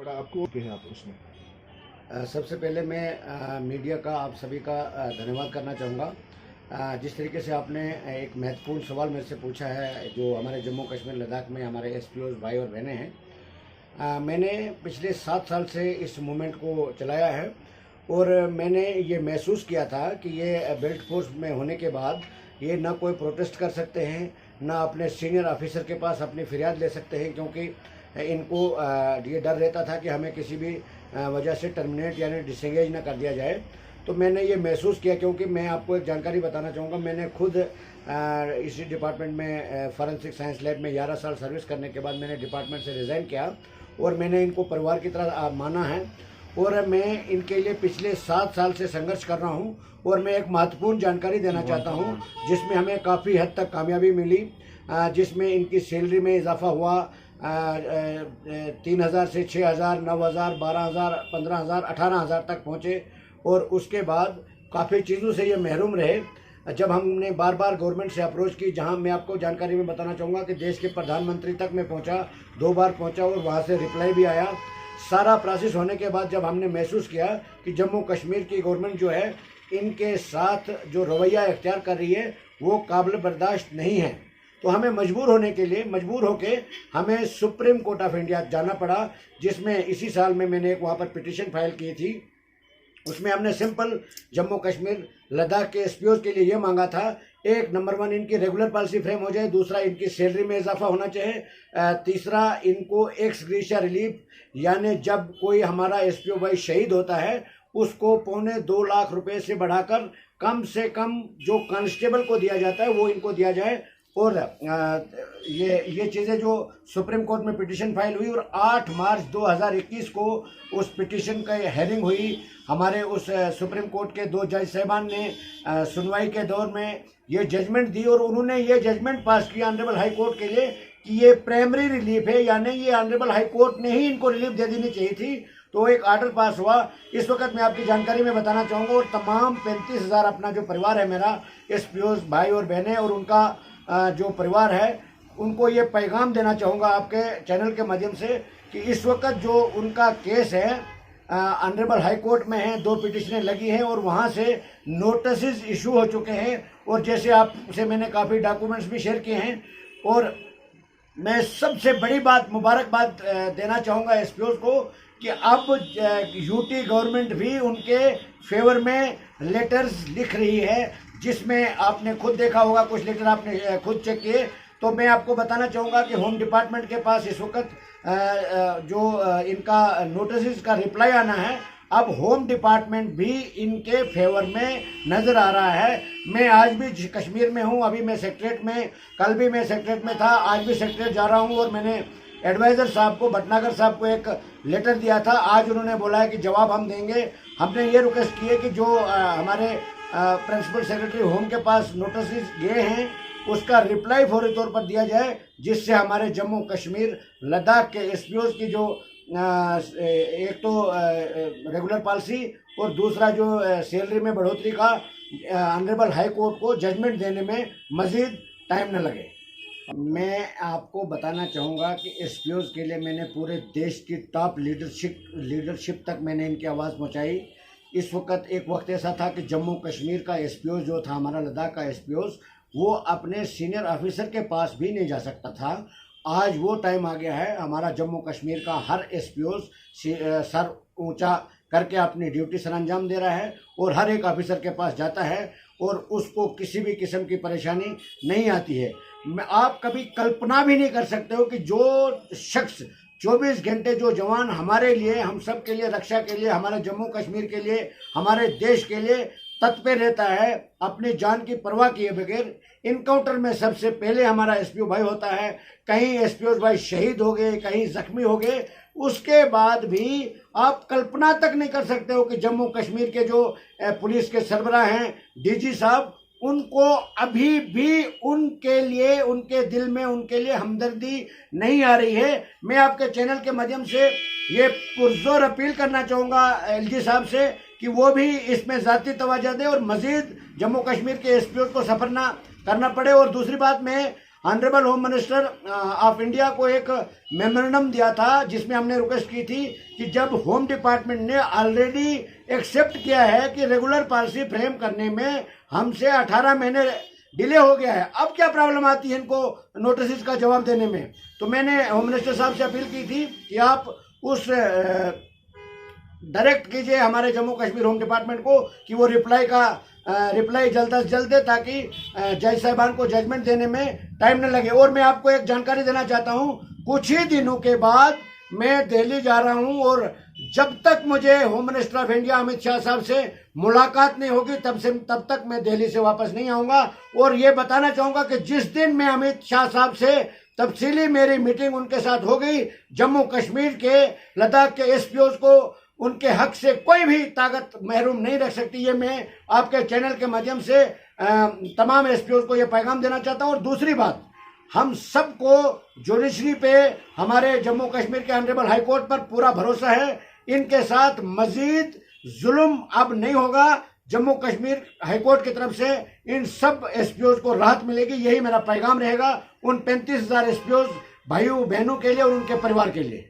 पड़ा आपको के हैं आप उसमें? सबसे पहले मैं मीडिया का आप सभी का धन्यवाद करना चाहूँगा। जिस तरीके से आपने एक महत्वपूर्ण सवाल मेरे से पूछा है, जो हमारे जम्मू कश्मीर लद्दाख में हमारे एसपीओ भाई और बहनें हैं। मैंने पिछले 7 साल से इस मूवमेंट को चलाया है और मैंने ये महसूस किया था कि ये बेल्ट फोर्स में होने के बाद ये ना कोई प्रोटेस्ट कर सकते हैं, ना अपने सीनियर ऑफिसर के पास अपनी फरियाद ले सकते हैं, क्योंकि इनको ये डर रहता था कि हमें किसी भी वजह से टर्मिनेट यानी डिसंगेज ना कर दिया जाए। तो मैंने ये महसूस किया, क्योंकि मैं आपको एक जानकारी बताना चाहूँगा। मैंने खुद इसी डिपार्टमेंट में फॉरेंसिक साइंस लैब में 11 साल सर्विस करने के बाद मैंने डिपार्टमेंट से रिज़ाइन किया और मैंने इनको परिवार की तरह माना है और मैं इनके लिए पिछले 7 साल से संघर्ष कर रहा हूँ। और मैं एक महत्वपूर्ण जानकारी देना चाहता हूँ जिसमें हमें काफ़ी हद तक कामयाबी मिली, जिसमें इनकी सैलरी में इजाफा हुआ। 3,000 से 6,000, 9,000, 12,000, 15,000, 18,000 तक पहुँचे और उसके बाद काफ़ी चीज़ों से ये महरूम रहे। जब हमने बार बार गवर्नमेंट से अप्रोच की, जहां मैं आपको जानकारी में बताना चाहूँगा कि देश के प्रधानमंत्री तक मैं पहुंचा, 2 बार पहुंचा और वहां से रिप्लाई भी आया। सारा प्रोसेस होने के बाद जब हमने महसूस किया कि जम्मू कश्मीर की गवर्नमेंट जो है इनके साथ जो रवैया इख्तियार कर रही है वो काबिल बर्दाश्त नहीं है, तो हमें मजबूर होके हमें सुप्रीम कोर्ट ऑफ इंडिया जाना पड़ा, जिसमें इसी साल में मैंने एक वहाँ पर पिटीशन फाइल की थी। उसमें हमने सिंपल जम्मू कश्मीर लद्दाख के एसपीओ के लिए ये मांगा था, एक नंबर 1 इनकी रेगुलर पॉलिसी फ्रेम हो जाए, दूसरा इनकी सैलरी में इजाफा होना चाहिए, तीसरा इनको एक्स ग्रेशिया रिलीफ, यानी जब कोई हमारा एसपीओ भाई शहीद होता है उसको 2.25 लाख रुपए से बढ़ाकर कम से कम जो कांस्टेबल को दिया जाता है वो इनको दिया जाए। और ये चीज़ें जो सुप्रीम कोर्ट में पिटीशन फाइल हुई और 8 मार्च 2021 को उस पिटीशन का हेयरिंग हुई। हमारे उस सुप्रीम कोर्ट के 2 जज साहबान ने सुनवाई के दौर में ये जजमेंट दी और उन्होंने ये जजमेंट पास किया ऑनरेबल हाई कोर्ट के लिए कि ये प्राइमरी रिलीफ है, यानी ये ऑनरेबल हाई कोर्ट ने ही इनको रिलीफ दे देनी चाहिए थी। तो एक आर्डर पास हुआ। इस वक्त मैं आपकी जानकारी में बताना चाहूँगा और तमाम 35,000 अपना जो परिवार है मेरा, एसपीओ भाई और बहनें और उनका जो परिवार है, उनको ये पैगाम देना चाहूँगा आपके चैनल के माध्यम से कि इस वक्त जो उनका केस है ऑनरेबल हाई कोर्ट में है, 2 पिटिशनें लगी हैं और वहाँ से नोटिस इशू हो चुके हैं और जैसे आपसे मैंने काफ़ी डॉक्यूमेंट्स भी शेयर किए हैं। और मैं सबसे बड़ी बात मुबारकबाद देना चाहूँगा एसपीओ को कि अब यूटी गवर्नमेंट भी उनके फेवर में लेटर्स लिख रही है, जिसमें आपने खुद देखा होगा, कुछ लेटर आपने खुद चेक किए। तो मैं आपको बताना चाहूँगा कि होम डिपार्टमेंट के पास इस वक्त जो इनका नोटिस का रिप्लाई आना है, अब होम डिपार्टमेंट भी इनके फेवर में नज़र आ रहा है। मैं आज भी कश्मीर में हूँ, अभी मैं सेक्रेटरीट में, कल भी मैं सेक्रेटरीट में था, आज भी सेक्रेटरीट जा रहा हूँ और मैंने एडवाइज़र साहब को, भटनागर साहब को एक लेटर दिया था। आज उन्होंने बोला है कि जवाब हम देंगे। हमने ये रिक्वेस्ट की है कि जो हमारे प्रिंसिपल सेक्रेटरी होम के पास नोटिस गए हैं उसका रिप्लाई फौरी तौर पर दिया जाए, जिससे हमारे जम्मू कश्मीर लद्दाख के एसपीओ की जो एक तो रेगुलर पॉलिसी और दूसरा जो सैलरी में बढ़ोतरी का ऑनरेबल हाई कोर्ट को जजमेंट देने में मज़ीद टाइम न लगे। मैं आपको बताना चाहूँगा कि एसपीओ के लिए मैंने पूरे देश की टॉप लीडरशिप तक मैंने इनकी आवाज़ पहुँचाई। इस वक्त ऐसा था कि जम्मू कश्मीर का एसपीओ जो था, हमारा लद्दाख का एसपीओ, वो अपने सीनियर ऑफिसर के पास भी नहीं जा सकता था। आज वो टाइम आ गया है, हमारा जम्मू कश्मीर का हर एसपीओ सर ऊंचा करके अपनी ड्यूटी सर अंजाम दे रहा है और हर एक ऑफिसर के पास जाता है और उसको किसी भी किस्म की परेशानी नहीं आती है। आप कभी कल्पना भी नहीं कर सकते हो कि जो शख्स 24 घंटे, जो जवान हमारे लिए, हम सब के लिए, रक्षा के लिए, हमारे जम्मू कश्मीर के लिए, हमारे देश के लिए तत्पर रहता है, अपनी जान की परवाह किए बगैर। इनकाउंटर में सबसे पहले हमारा एसपीओ भाई होता है, कहीं एसपीओ भाई शहीद हो गए, कहीं जख्मी हो गए। उसके बाद भी आप कल्पना तक नहीं कर सकते हो कि जम्मू कश्मीर के जो पुलिस के सरबराह हैं, डीजी साहब, उनको अभी भी उनके लिए, उनके दिल में उनके लिए हमदर्दी नहीं आ रही है। मैं आपके चैनल के माध्यम से ये पुरजोर अपील करना चाहूँगा एलजी साहब से कि वो भी इसमें ज़ाती तवज्जो दें और मज़ीद जम्मू कश्मीर के एसपीओ को सफर ना करना पड़े। और दूसरी बात, मैं honourable home minister of India को एक मेमोरेंडम दिया था, जिसमें हमने रिक्वेस्ट की थी कि जब होम डिपार्टमेंट ने ऑलरेडी एक्सेप्ट किया है कि रेगुलर पॉलिसी फ्रेम करने में हमसे 18 महीने डिले हो गया है, अब क्या प्रॉब्लम आती है इनको नोटिस का जवाब देने में। तो मैंने होम मिनिस्टर साहब से अपील की थी कि आप उस डायरेक्ट कीजिए हमारे जम्मू कश्मीर होम डिपार्टमेंट को कि वो रिप्लाई जल्द से जल्द दे, ताकि जज साहिबान को जजमेंट देने में टाइम न लगे। और मैं आपको एक जानकारी देना चाहता हूँ, कुछ ही दिनों के बाद मैं दिल्ली जा रहा हूँ, और जब तक मुझे home minister of India Amit Shah साहब से मुलाकात नहीं होगी तब तक मैं दिल्ली से वापस नहीं आऊँगा। और ये बताना चाहूँगा कि जिस दिन मैं अमित शाह साहब से तफसीली मेरी मीटिंग उनके साथ हो गई, जम्मू कश्मीर के लद्दाख के एसपीओज को उनके हक से कोई भी ताकत महरूम नहीं रख सकती। ये मैं आपके चैनल के माध्यम से तमाम एसपीओज को ये पैगाम देना चाहता हूँ। और दूसरी बात, हम सबको जुडिशरी पे, हमारे जम्मू कश्मीर के ऑनरेबल हाई कोर्ट पर पूरा भरोसा है। इनके साथ मजीद जुल्म अब नहीं होगा। जम्मू कश्मीर हाई कोर्ट की तरफ से इन सब एसपीओज को राहत मिलेगी, यही मेरा पैगाम रहेगा उन 35,000 एसपीओज भाइयों बहनों के लिए और उनके परिवार के लिए।